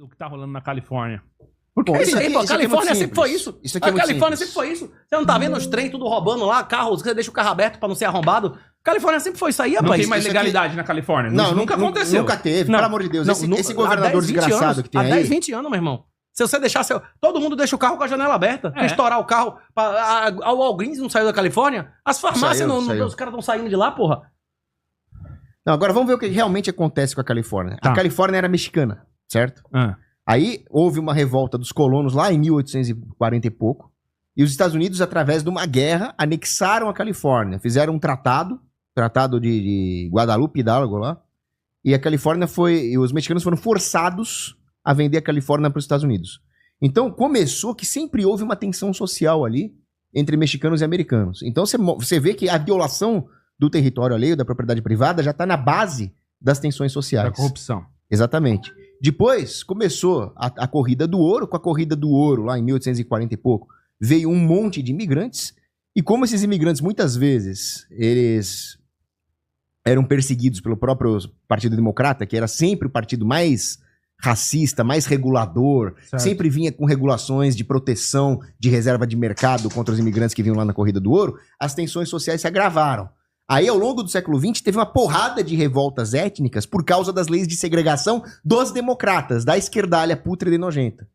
do que tá rolando na Califórnia. Porque Pô, isso aqui, a Califórnia sempre foi isso. Isso aqui é A muito Califórnia simples. sempre foi isso. Você não tá vendo os trem tudo roubando lá, carro, você deixa o carro aberto pra não ser arrombado. Califórnia sempre foi isso aí, Não rapaz. tem mais isso legalidade na Califórnia. Não, nunca aconteceu. Nunca teve, Não, pelo amor de Deus. não, esse governador desgraçado que tem há aí... 10, 20 anos, meu irmão. Se você deixar todo mundo deixa o carro com a janela aberta. É. Estourar o carro. A Walgreens não saiu da Califórnia. As farmácias, Saiu. os caras estão saindo de lá, porra. Não, agora vamos ver o que realmente acontece com a Califórnia. Tá. A Califórnia era mexicana, certo? Ah. Aí houve uma revolta dos colonos lá em 1840 e pouco. E os Estados Unidos, através de uma guerra, anexaram a Califórnia. Fizeram um tratado de Guadalupe Hidalgo lá. E a Califórnia e os mexicanos foram forçados a vender a Califórnia para os Estados Unidos. Então começou que sempre houve uma tensão social ali entre mexicanos e americanos. Então você vê que a violação do território alheio, da propriedade privada, já está na base das tensões sociais. Da corrupção. Exatamente. Depois começou a corrida do ouro. Com a corrida do ouro, lá em 1840 e pouco, veio um monte de imigrantes. E como esses imigrantes, muitas vezes, eles eram perseguidos pelo próprio Partido Democrata, que era sempre o partido mais racista, mais regulador, Certo. sempre vinha com regulações de proteção de reserva de mercado contra os imigrantes que vinham lá na corrida do ouro, as tensões sociais se agravaram. Aí, ao longo do século XX, teve uma porrada de revoltas étnicas por causa das leis de segregação dos democratas, da esquerdalha pútrida e nojenta.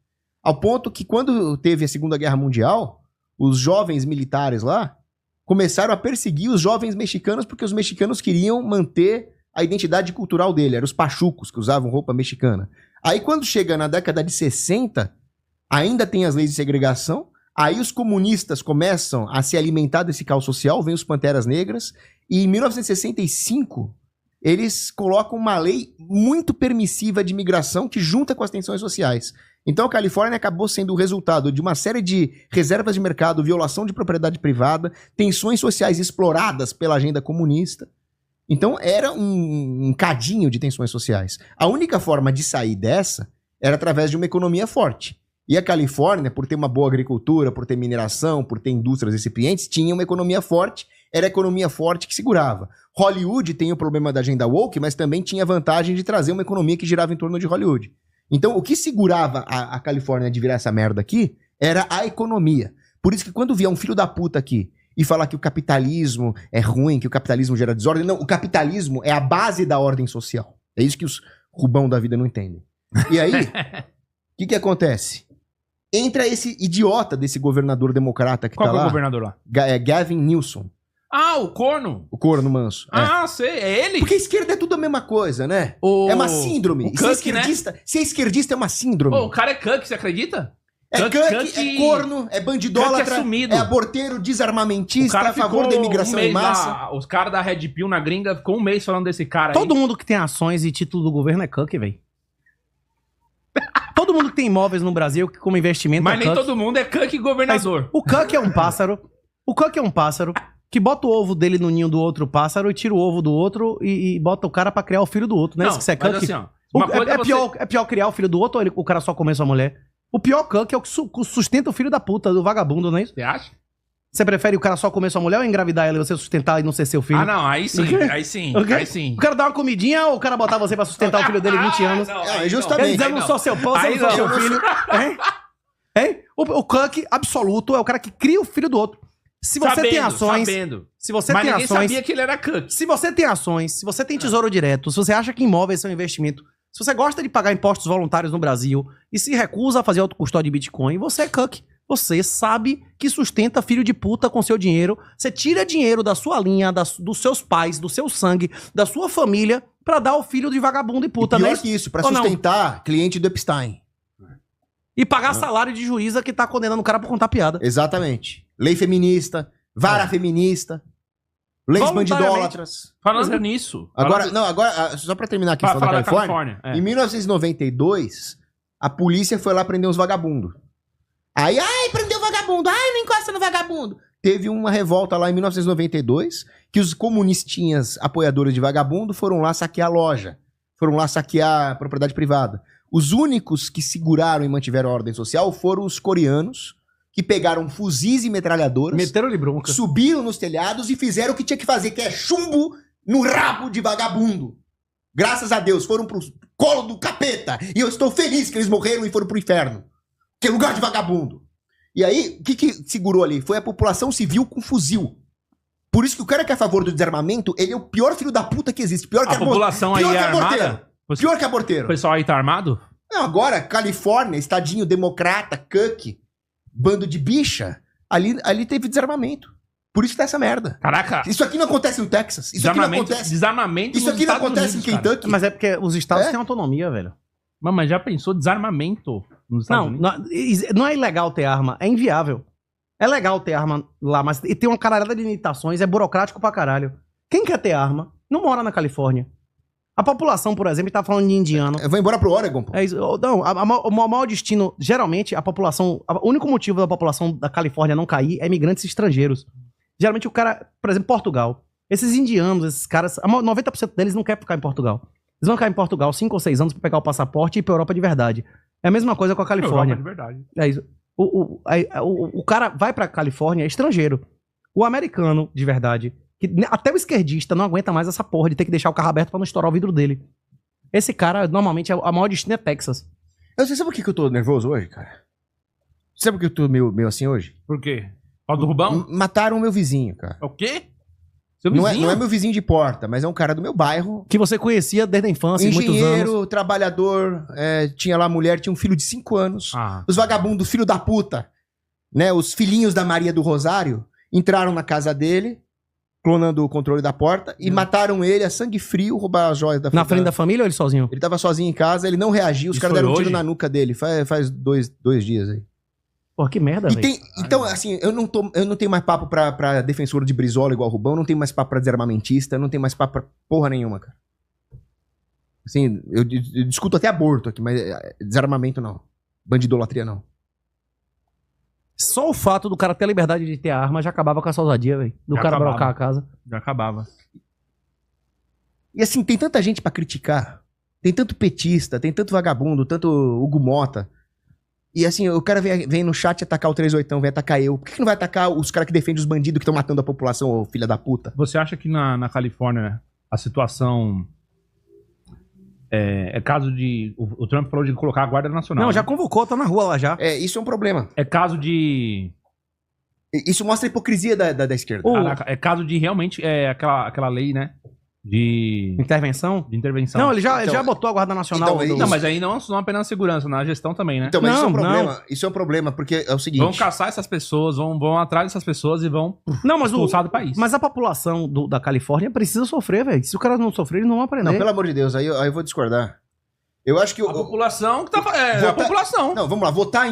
Ao ponto que, quando teve a Segunda Guerra Mundial, os jovens militares lá começaram a perseguir os jovens mexicanos porque os mexicanos queriam manter a identidade cultural dele. Eram os pachucos que usavam roupa mexicana. Aí, quando chega na década de 60, ainda tem as leis de segregação. Aí os comunistas começam a se alimentar desse caos social, vem os Panteras Negras, e em 1965 eles colocam uma lei muito permissiva de imigração que junta com as tensões sociais. Então a Califórnia acabou sendo o resultado de uma série de reservas de mercado, violação de propriedade privada, tensões sociais exploradas pela agenda comunista. Então era um cadinho de tensões sociais. A única forma de sair dessa era através de uma economia forte. E a Califórnia, por ter uma boa agricultura, por ter mineração, por ter indústrias recipientes, tinha uma economia forte, era a economia forte que segurava. Hollywood tem o problema da agenda woke, mas também tinha a vantagem de trazer uma economia que girava em torno de Hollywood. Então, o que segurava a Califórnia de virar essa merda aqui era a economia. Por isso que quando vier um filho da puta aqui e falar que o capitalismo é ruim, que o capitalismo gera desordem, não, o capitalismo é a base da ordem social. É isso que os Rubão da vida não entendem. E aí, o que acontece? Entra esse idiota desse governador democrata que Qual tá que é o lá. governador lá? Gavin Newsom. Ah, o corno. O corno manso. É. Ah, sei. É ele? Porque a esquerda é tudo a mesma coisa, né? O- É uma síndrome. o E ser Cook, né? esquerdista é uma síndrome. Pô, o cara é Cook, você acredita? é Cook- Cook, é corno, é bandidólatra, Cook é sumido. é aborteiro, O desarmamentista, cara a favor ficou da imigração um em mês massa. lá, os caras da Red Pill na gringa ficou um mês falando desse cara aí. Todo mundo que tem ações e título do governo é Cook, velho. Todo mundo que tem imóveis no Brasil que como investimento Mas é nem Cook. todo mundo é Cook governador. O Cook é um pássaro. O Cook é um pássaro que bota o ovo dele no ninho do outro pássaro e tira o ovo do outro e bota o cara pra criar o filho do outro. Não é isso que você é mas Cook? assim, ó, uma coisa É você- pior criar o filho do outro ou o cara só comer sua mulher? O pior Cook é o que sustenta o filho da puta, do vagabundo, não é isso? Você acha? Você prefere o cara só comer sua mulher ou engravidar ela e você sustentar e não ser seu filho? Ah, não, aí sim, O quê? aí sim, O quê? aí sim. O cara dar uma comidinha ou o cara botar você pra sustentar o filho dele 20 anos? Não, É, aí justamente. Ele dizendo aí não sou seu pão, Aí eu não sou não. seu filho. Hein? Hein? O Cook absoluto é o cara que cria o filho do outro. Se você tem ações... Sabendo. Se você Mas tem ninguém ações... sabia que ele era Cook. Se você tem ações, se você tem tesouro direto, se você acha que imóveis são investimento, se você gosta de pagar impostos voluntários no Brasil e se recusa a fazer autocustódia de Bitcoin, você é Cook. Você sabe que sustenta filho de puta com seu dinheiro. Você tira dinheiro da sua linha, dos seus pais, do seu sangue, da sua família, pra dar ao filho de vagabundo e puta, E pior né? que isso, pra Ou não? sustentar cliente do Epstein. E pagar salário de juíza que tá condenando o cara por contar piada. Exatamente. Lei feminista, vara feminista, leis Voluntariamente. bandidólatras. Falando nisso. Agora, só pra terminar aqui, Fala falando da da Califórnia. Califórnia. Em 1992, a polícia foi lá prender uns vagabundos. Aí, prendeu o vagabundo. Não encosta no vagabundo. Teve uma revolta lá em 1992, que os comunistinhas apoiadores de vagabundo foram lá saquear a loja. Foram lá saquear a propriedade privada. Os únicos que seguraram e mantiveram a ordem social foram os coreanos, que pegaram fuzis e metralhadoras, Meteram-lhe bronca. subiram nos telhados e fizeram o que tinha que fazer, que é chumbo no rabo de vagabundo. Graças a Deus, foram colo do capeta. E eu estou feliz que eles morreram e foram pro inferno. Que é lugar de vagabundo. E aí, o que segurou ali? Foi a população civil com fuzil. Por isso que o cara que é a favor do desarmamento, ele é o pior filho da puta que existe. Pior que A população aí é armada? Pior que O aborteiro. pessoal aí tá armado? Não, agora, Califórnia, estadinho democrata, cuck, bando de bicha, ali teve desarmamento. Por isso que tá essa merda. Caraca. Isso aqui não acontece no Texas. Isso aqui não acontece. Desarmamento Isso nos aqui não Estados acontece Unidos, em cara. Kentucky. Mas é porque os estados É? têm autonomia, velho. Mas já pensou desarmamento nos Estados Não, Unidos? não é ilegal ter arma, é inviável. É legal ter arma lá, mas tem uma caralhada de limitações, é burocrático pra caralho. Quem quer ter arma não mora na Califórnia. A população, por exemplo, tá falando de indiano. Eu vou embora pro Oregon, pô. É isso. Não, o maior destino, geralmente, a população. O único motivo da população da Califórnia não cair é imigrantes estrangeiros. Geralmente o cara, por exemplo, Portugal. Esses indianos, esses caras, 90% deles não quer ficar em Portugal. Eles vão ficar em Portugal 5 ou 6 anos pra pegar o passaporte e ir pra Europa de verdade. É a mesma coisa com a Califórnia. Europa de verdade. É isso. O cara vai pra Califórnia, é estrangeiro. O americano, de verdade, que até o esquerdista não aguenta mais essa porra de ter que deixar o carro aberto pra não estourar o vidro dele. Esse cara, normalmente, a maior destino é Texas. Você sabe por que eu tô nervoso hoje, cara? Sabe por que eu tô meio assim hoje? Por quê? Pau do Rubão? Mataram o meu vizinho, cara. O quê? Seu Não vizinho? é meu vizinho de porta, mas é um cara do meu bairro. Que você conhecia desde a infância, muitos anos. Engenheiro, trabalhador, tinha lá mulher, tinha um filho de 5 anos. Ah. Os vagabundos, filho da puta, né? Os filhinhos da Maria do Rosário entraram na casa dele, clonando o controle da porta, e mataram ele a sangue frio, roubaram as joias da Na frente da família ou ele sozinho? Ele tava sozinho em casa, ele não reagiu, os Isso caras foi deram um tiro hoje? na nuca dele. Faz dois dias aí. Porra, que merda, E velho. então, assim, eu não tenho mais papo pra defensor de Brizola igual o Rubão, não tenho mais papo pra desarmamentista, não tenho mais papo pra porra nenhuma, cara. Assim, eu discuto até aborto aqui, mas desarmamento não. Bandidolatria não. Só o fato do cara ter a liberdade de ter arma já acabava com essa ousadia, velho. Do Já cara acabava. brocar a casa. Já acabava. E assim, tem tanta gente pra criticar, tem tanto petista, tem tanto vagabundo, tanto Hugo Mota. E assim, o cara vem no chat atacar o 38, vem atacar eu. Por que não vai atacar os caras que defendem os bandidos que estão matando a população, ô filha da puta? Você acha que na Califórnia a situação é caso de... O Trump falou de colocar a Guarda Nacional. Não, né? já convocou, tá na rua lá já. Isso é um problema. É caso de... Isso mostra a hipocrisia da esquerda. Caraca, é caso de realmente aquela lei, né? De Intervenção? intervenção. Não, ele já Então, botou a Guarda Nacional. então, Não, mas aí não apenas na segurança, na gestão também, né? Então, mas isso é um Não, problema. Isso é um problema, porque é o seguinte. Vão caçar essas pessoas, vão atrás dessas pessoas e vão Não, mas expulsar do país. Mas a população da Califórnia precisa sofrer, velho. Se o cara não sofrer, eles não vão aprender. Não, pelo amor de Deus, aí eu vou discordar. Eu acho que A população que tá... a votar- população. Não, vamos lá. Votar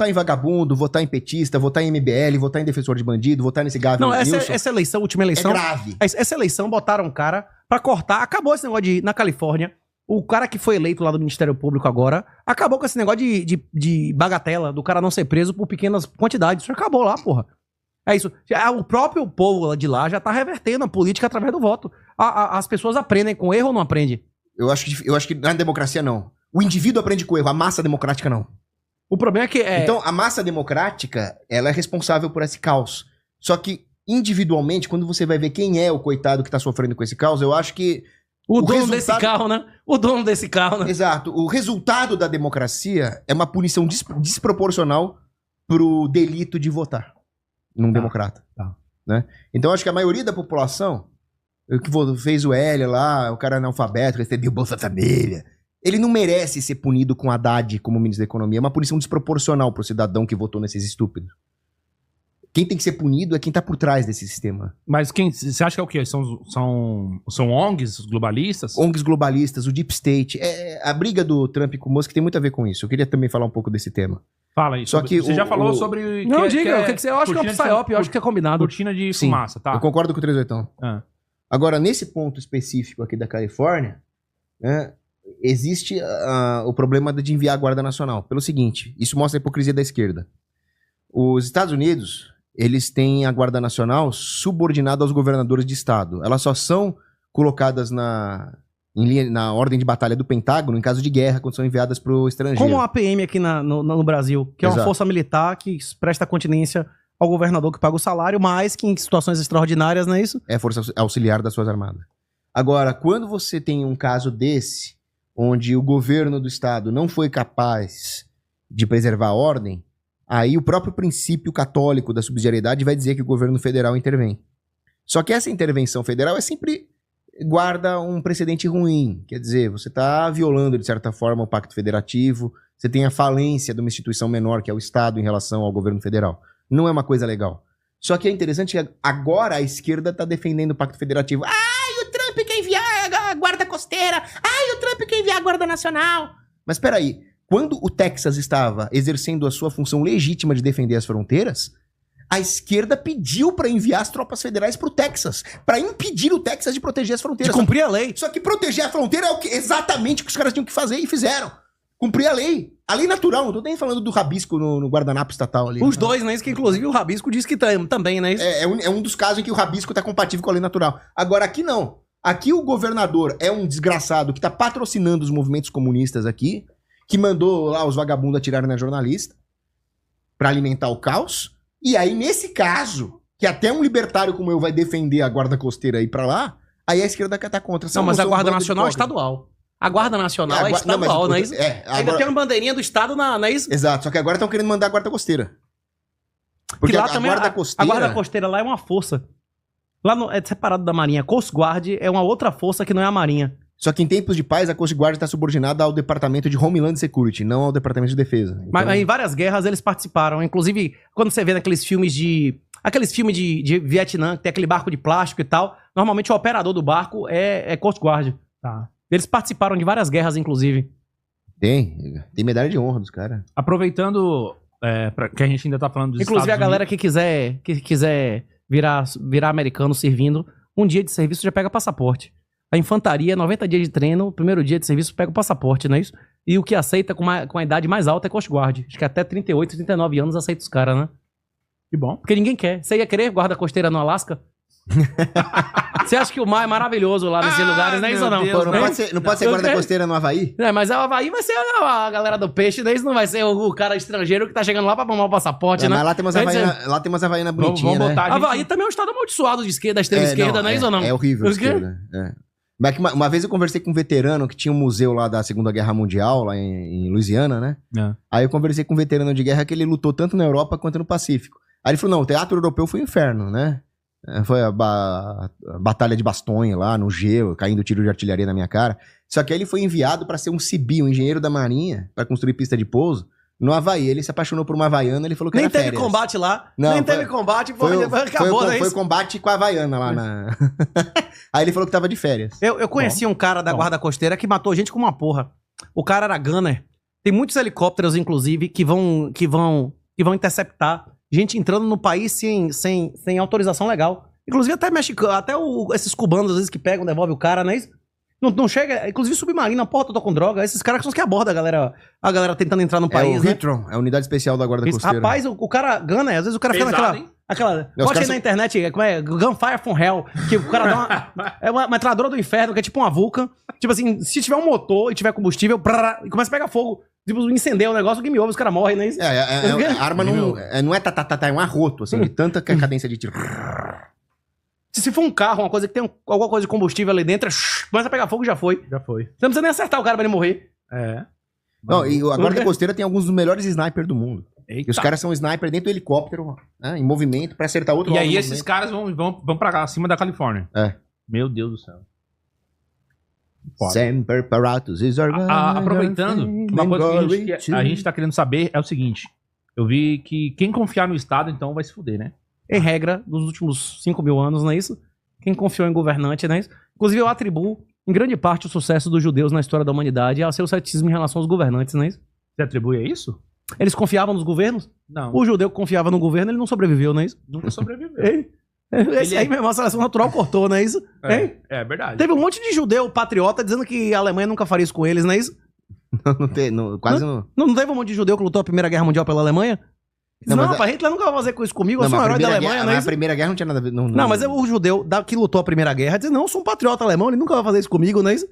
em vagabundo, votar em petista, votar em MBL, votar em defensor de bandido, votar nesse Gavin Não, Wilson, essa eleição, última é eleição. grave. Essa eleição botaram um cara pra cortar. Acabou esse negócio de ir na Califórnia. O cara que foi eleito lá do Ministério Público agora acabou com esse negócio de bagatela, do cara não ser preso por pequenas quantidades. Isso acabou lá, porra. É isso. O próprio povo de lá já tá revertendo a política através do voto. As pessoas aprendem com erro ou não aprendem? Eu acho que na democracia não. O indivíduo aprende com erro, a massa democrática não. O problema é que... Então, a massa democrática, ela é responsável por esse caos. Só que, individualmente, quando você vai ver quem é o coitado que tá sofrendo com esse caos, eu acho que... o dono resultado- desse carro, né? O dono desse carro, né? Exato. O resultado da democracia é uma punição desproporcional pro delito de votar num democrata. Tá. Né? Então, eu acho que a maioria da população, o que fez o L lá, o cara analfabeto, recebeu Bolsa Família, ele não merece ser punido com Haddad como ministro da Economia. É uma punição desproporcional pro cidadão que votou nesses estúpidos. Quem tem que ser punido é quem tá por trás desse sistema. Mas quem... Você acha que é o quê? São ONGs, os globalistas? ONGs globalistas, o Deep State. A briga do Trump com o Musk tem muito a ver com isso. Eu queria também falar um pouco desse tema. Fala aí. Só que você já o- falou o- sobre... Não, diga. O que você... Eu acho que é um cortina de psyop. Eu acho que é combinado. Cortina de Sim, fumaça, tá? Eu concordo com o 38. Ah. Agora, nesse ponto específico aqui da Califórnia, né, existe o problema de enviar a Guarda Nacional. Pelo seguinte, isso mostra a hipocrisia da esquerda. Os Estados Unidos, eles têm a Guarda Nacional subordinada aos governadores de estado. Elas só são colocadas na ordem de batalha do Pentágono em caso de guerra, quando são enviadas para o estrangeiro. Como a PM aqui no Brasil, que é uma Exato. força militar que presta continência ao governador que paga o salário, mas que em situações extraordinárias, não é isso? É força auxiliar das suas armadas. Agora, quando você tem um caso desse, onde o governo do estado não foi capaz de preservar a ordem, aí o próprio princípio católico da subsidiariedade vai dizer que o governo federal intervém. Só que essa intervenção federal sempre guarda um precedente ruim. Quer dizer, você está violando, de certa forma, o pacto federativo, você tem a falência de uma instituição menor, que é o Estado, em relação ao governo federal. Não é uma coisa legal. Só que é interessante que agora a esquerda está defendendo o pacto federativo. Ai, o Trump quer enviar a guarda costeira. Ai, o Trump quer enviar a guarda nacional. Mas peraí, quando o Texas estava exercendo a sua função legítima de defender as fronteiras, a esquerda pediu para enviar as tropas federais pro Texas, para impedir o Texas de proteger as fronteiras. De cumprir a lei. Só que proteger a fronteira é exatamente o que os caras tinham que fazer e fizeram. Cumprir a lei. A lei natural, não tô nem falando do rabisco no guardanapo estatal ali. Os dois, né? Isso que inclusive o Rabisco diz que também, né? Isso? É um dos casos em que o rabisco tá compatível com a lei natural. Agora aqui não. Aqui o governador é um desgraçado que tá patrocinando os movimentos comunistas aqui, que mandou lá os vagabundos atirarem na jornalista pra alimentar o caos. E aí, nesse caso, que até um libertário como eu vai defender a guarda costeira aí pra lá, aí a esquerda tá contra. Não, mas a Guarda Nacional é estadual. A Guarda Nacional é estadual, não é isso? Ainda tem uma bandeirinha do estado, não é isso? Exato, só que agora estão querendo mandar a guarda costeira. Porque lá a também guarda costeira... A Guarda Costeira lá é uma força. Lá é separado da Marinha. Coast Guard é uma outra força que não é a Marinha. Só que em tempos de paz, a Coast Guard está subordinada ao Departamento de Homeland Security, não ao Departamento de Defesa. Então... Mas em várias guerras eles participaram. Inclusive, quando você vê naqueles filmes de... Aqueles filmes de Vietnã, que tem aquele barco de plástico e tal, normalmente o operador do barco é Coast Guard. Tá. Eles participaram de várias guerras, inclusive. Tem medalha de honra dos caras. Aproveitando que a gente ainda tá falando dos Inclusive, Estados a galera que quiser virar americano servindo, um dia de serviço já pega passaporte. A infantaria, 90 dias de treino, primeiro dia de serviço pega o passaporte, não é isso? E o que aceita com a idade mais alta é Coast Guard. Acho que até 38, 39 anos aceita os caras, né? Que bom. Porque ninguém quer. Você ia querer guarda costeira no Alasca? Você acha que o mar é maravilhoso lá nesses lugares, não é isso ou não? Deus, Não pode ser guarda costeira no Havaí? Mas o Havaí vai ser a galera do peixe, daí isso não vai ser o cara estrangeiro que tá chegando lá pra tomar o passaporte, né? Mas lá tem umas havaianas bonitinhas, vamos botar né? Havaí também é um estado amaldiçoado de esquerda, da extrema esquerda, não é isso ou não? É horrível a O quê? esquerda. Mas que uma vez eu conversei com um veterano que tinha um museu lá da Segunda Guerra Mundial, lá em Louisiana, né? Aí eu conversei com um veterano de guerra que ele lutou tanto na Europa quanto no Pacífico. Aí ele falou, não, o teatro europeu foi um inferno, né? Foi a batalha de Bastogne lá, no gelo, caindo tiro de artilharia na minha cara. Só que aí ele foi enviado para ser um CIBI, um engenheiro da marinha, para construir pista de pouso, no Havaí. Ele se apaixonou por uma havaiana, ele falou que Nem era teve férias. combate lá. Não, nem teve combate, acabou, né? Foi combate com a havaiana lá na... Aí ele falou que tava de férias. Eu conheci um cara da Guarda Costeira que matou gente com uma porra. O cara era gunner. Tem muitos helicópteros, inclusive, que vão interceptar gente entrando no país sem autorização legal. Inclusive até mexicano, esses cubanos, às vezes, que pegam, devolvem o cara, não é isso? Não chega, inclusive submarino, a porra toda com droga. Esses caras são os que abordam a galera tentando entrar no país, o né? Hitron, é a unidade especial da Guarda Costeira. Rapaz, o cara gana, às vezes o cara fica naquela... Pode ir na internet, como é? Gunfire from Hell, que o cara dá é uma metralhadora do inferno, que é tipo uma Vulcan. Tipo assim, se tiver um motor e tiver combustível, e começa a pegar fogo. Tipo, incendeia o negócio, que me ouve, os caras morrem, né? A arma não é é um arroto, assim, de tanta cadência de tiro. Se for um carro, uma coisa que tem alguma coisa de combustível ali dentro, começa a pegar fogo, já foi. Já foi. Você não precisa nem acertar o cara pra ele morrer. Não, e a Guarda Costeira tem alguns dos melhores snipers do mundo. Eita. E os caras são sniper dentro do helicóptero, né, em movimento, pra acertar outro E alvo aí em esses movimento. caras vão pra acima da Califórnia. Meu Deus do céu. Foda. Semper Paratus is our Aproveitando, uma coisa que a gente tá querendo saber é o seguinte. Eu vi que quem confiar no Estado, então, vai se fuder, né? Em regra, dos últimos 5 mil anos, não é isso? Quem confiou em governante, não é isso? Inclusive, eu atribuo, em grande parte, o sucesso dos judeus na história da humanidade ao seu ceticismo em relação aos governantes, não é isso? Você atribui a isso? Eles confiavam nos governos? Não. O judeu que confiava no governo, ele não sobreviveu, não é isso? Nunca sobreviveu. Esse aí mesmo, a seleção natural cortou, não é isso? É verdade. Teve um monte de judeu patriota dizendo que a Alemanha nunca faria isso com eles, não é isso? Quase não. Não teve um monte de judeu que lutou a Primeira Guerra Mundial pela Alemanha? Não, rapaz, Hitler nunca vai fazer com isso comigo, eu sou um herói da Alemanha, não é A isso? Primeira Guerra não tinha nada a ver. Não, mas o judeu que lutou a Primeira Guerra diz, não, eu sou um patriota alemão, ele nunca vai fazer isso comigo, não é isso?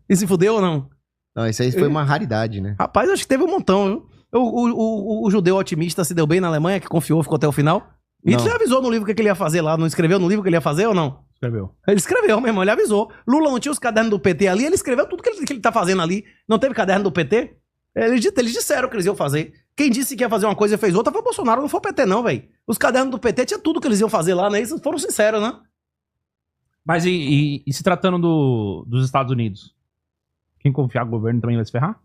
E se fudeu ou não? Não, isso aí foi uma raridade, né? Rapaz, acho que teve um montão, viu? O judeu otimista se deu bem na Alemanha, que confiou, ficou até o final. Não. Hitler avisou no livro o que ele ia fazer lá, não escreveu no livro o que ele ia fazer ou não? Escreveu. Ele escreveu, meu irmão, ele avisou. Lula não tinha os cadernos do PT ali, ele escreveu tudo que ele tá fazendo ali. Não teve caderno do PT? Eles disseram que eles iam fazer. Quem disse que ia fazer uma coisa e fez outra foi o Bolsonaro, não foi o PT não, velho. Os cadernos do PT tinha tudo que eles iam fazer lá, né? Eles foram sinceros, né? Mas e se tratando dos Estados Unidos? Quem confiar no governo também vai se ferrar?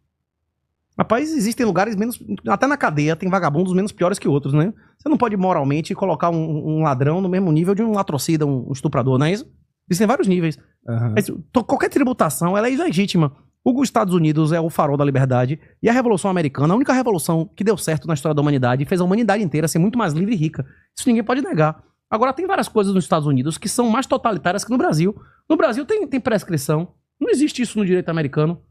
Rapaz, existem lugares menos... Até na cadeia tem vagabundos menos piores que outros, né? Você não pode moralmente colocar um ladrão no mesmo nível de um latrocida, um estuprador, não é isso? Existem vários níveis. Uhum. Mas, qualquer tributação, ela é ilegítima. Os Estados Unidos é o farol da liberdade e a Revolução Americana, a única revolução que deu certo na história da humanidade, fez a humanidade inteira ser muito mais livre e rica. Isso ninguém pode negar. Agora, tem várias coisas nos Estados Unidos que são mais totalitárias que no Brasil. No Brasil tem prescrição. Não existe isso no direito americano.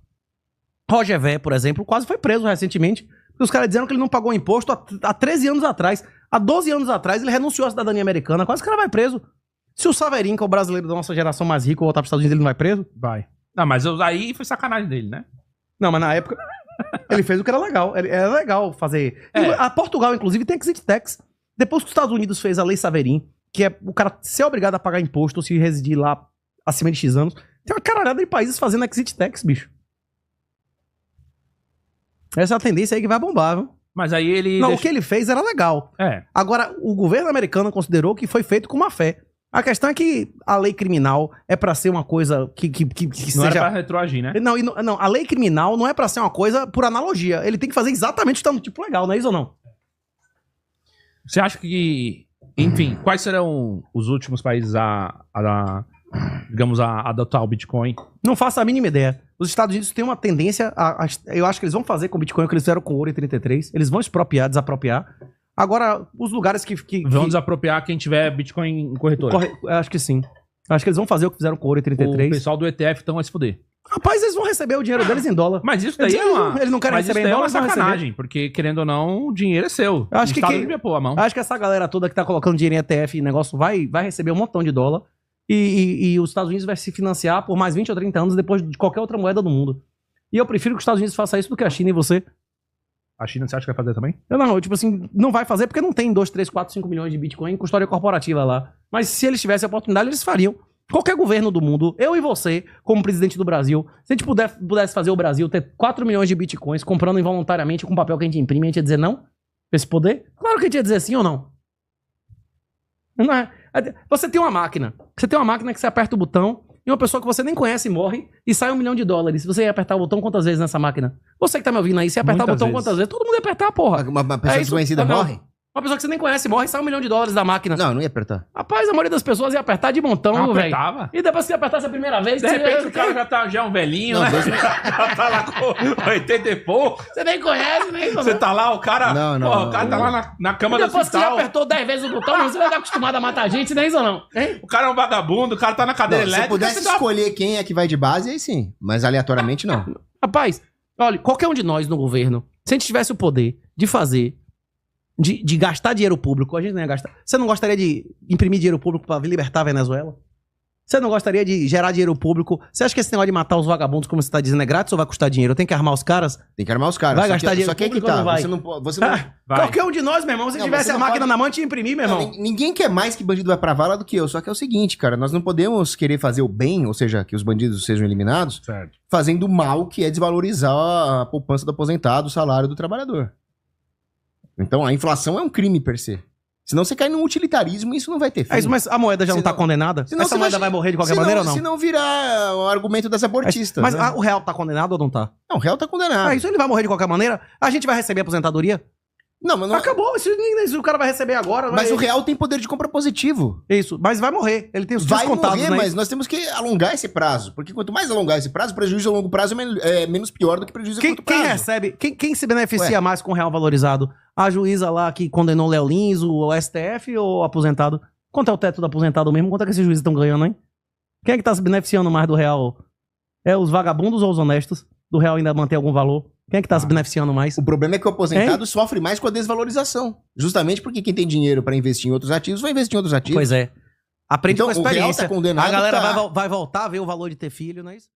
Roger Ver, por exemplo, quase foi preso recentemente. Porque os caras disseram que ele não pagou imposto há 13 anos atrás. Há 12 anos atrás, ele renunciou à cidadania americana. Quase o cara vai preso. Se o Saverin, que é o brasileiro da nossa geração mais rico, voltar para os Estados Unidos, ele não vai preso? Vai. Não, mas aí foi sacanagem dele, né? Não, mas na época ele fez o que era legal. Era legal fazer. A Portugal, inclusive, tem exit tax. Depois que os Estados Unidos fez a lei Saverin, que é o cara ser obrigado a pagar imposto se residir lá acima de X anos, tem uma caralhada de países fazendo exit tax, bicho. Essa é a tendência aí que vai bombar, viu? Mas aí ele... Não, o que ele fez era legal. Agora, o governo americano considerou que foi feito com má fé. A questão é que a lei criminal é pra ser uma coisa que não seja... era pra retroagir, né? Não, a lei criminal não é pra ser uma coisa por analogia. Ele tem que fazer exatamente o que tá no tipo legal, não é isso ou não? Você acha que... Enfim, quais serão os últimos países a adotar o Bitcoin? Não faço a mínima ideia. Os Estados Unidos têm uma tendência eu acho que eles vão fazer com o Bitcoin o que eles fizeram com o ouro em 33. Eles vão expropriar, desapropriar. Agora, os lugares que vão desapropriar quem tiver Bitcoin em corretora. Acho que sim. Acho que eles vão fazer o que fizeram com o ouro em 33. O pessoal do ETF então vai se fuder. Rapaz, eles vão receber o dinheiro deles em dólar. Mas isso daí eles não querem receber em dólar, é uma sacanagem, porque querendo ou não, o dinheiro é seu. Eu acho acho que essa galera toda que tá colocando dinheiro em ETF e negócio vai receber um montão de dólar. E os Estados Unidos vai se financiar por mais 20 ou 30 anos depois de qualquer outra moeda do mundo. E eu prefiro que os Estados Unidos façam isso do que a China e você. A China, você acha que vai fazer também? Tipo assim, não vai fazer porque não tem 2, 3, 4, 5 milhões de Bitcoin em custódia corporativa lá. Mas se eles tivessem a oportunidade, eles fariam. Qualquer governo do mundo, eu e você, como presidente do Brasil, se a gente pudesse fazer o Brasil ter 4 milhões de Bitcoins comprando involuntariamente com papel que a gente imprime, a gente ia dizer não? Esse poder? Claro que a gente ia dizer sim ou não. Não é? Você tem uma máquina. Você tem uma máquina que você aperta o botão e uma pessoa que você nem conhece morre e sai $1 milhão. Você ia apertar o botão quantas vezes nessa máquina? Você que tá me ouvindo aí, se apertar Muitas o botão vezes. Quantas vezes? Todo mundo ia apertar, porra. Uma pessoa desconhecida morre? Uma pessoa que você nem conhece morre e sai $1 milhão da máquina. Não ia apertar. Rapaz, a maioria das pessoas ia apertar de montão, velho. Apertava. E depois que você apertasse a primeira vez... De repente o cara já é um velhinho, Não, né? Já tá lá com 80 e pouco. Você nem conhece, nem... Você tá lá, o cara... o cara tá lá na cama do depois hospital. que já apertou 10 vezes o botão, você vai estar acostumado a matar gente, nem isso ou não? Hein? O cara é um vagabundo, o cara tá na cadeira Se elétrica. pudesse escolher quem é que vai de base, aí sim. Mas aleatoriamente não. Rapaz, olha, qualquer um de nós no governo, se a gente tivesse o poder de fazer... De gastar dinheiro público, a gente não ia gastar. Você não gostaria de imprimir dinheiro público pra libertar a Venezuela? Você não gostaria de gerar dinheiro público? Você acha que esse negócio de matar os vagabundos, como você tá dizendo, é grátis ou vai custar dinheiro? Tem que armar os caras? Tem que armar os caras. Vai gastar dinheiro Só que aí que público ou tá. não vai? Você não Vai. Qualquer um de nós, meu irmão, se Não, tivesse você a não máquina pode- na mão, tinha imprimir, meu irmão. Ninguém quer mais que bandido vai pra vala do que eu. Só que é o seguinte, cara. Nós não podemos querer fazer o bem, ou seja, que os bandidos sejam eliminados, Certo. fazendo o mal, que é desvalorizar a poupança do aposentado, o salário do trabalhador. Então a inflação é um crime per se. Senão você cai no utilitarismo e isso não vai ter fim. É isso, mas a moeda já não tá condenada? senão Essa você moeda vai morrer de qualquer maneira ou não? Se não virar o argumento das abortistas. Mas né? o real tá condenado ou não tá? Não, o réu tá condenado. Isso ele vai morrer de qualquer maneira? A gente vai receber aposentadoria? Não, mas não... Acabou, isso o cara vai receber agora. Mas o real tem poder de compra positivo. Isso, mas vai morrer. Ele tem os dias Vai contados, morrer, né? mas nós temos que alongar esse prazo. Porque quanto mais alongar esse prazo, o prejuízo a longo prazo é menos pior do que prejuízo a curto prazo. Quem recebe, quem se beneficia mais com o real valorizado? A juíza lá que condenou o Léo Lins, o STF ou o aposentado? Quanto é o teto do aposentado mesmo? Quanto é que esses juízes estão ganhando, hein? Quem é que tá se beneficiando mais do real? É os vagabundos ou os honestos? Do real ainda manter algum valor? Quem é que tá se beneficiando mais? O problema é que o aposentado sofre mais com a desvalorização. Justamente porque quem tem dinheiro para investir em outros ativos vai investir em outros ativos. Pois é. Aprende Então, com a o real experiência. tá condenado, A galera tá. vai voltar a ver o valor de ter filho, não é isso?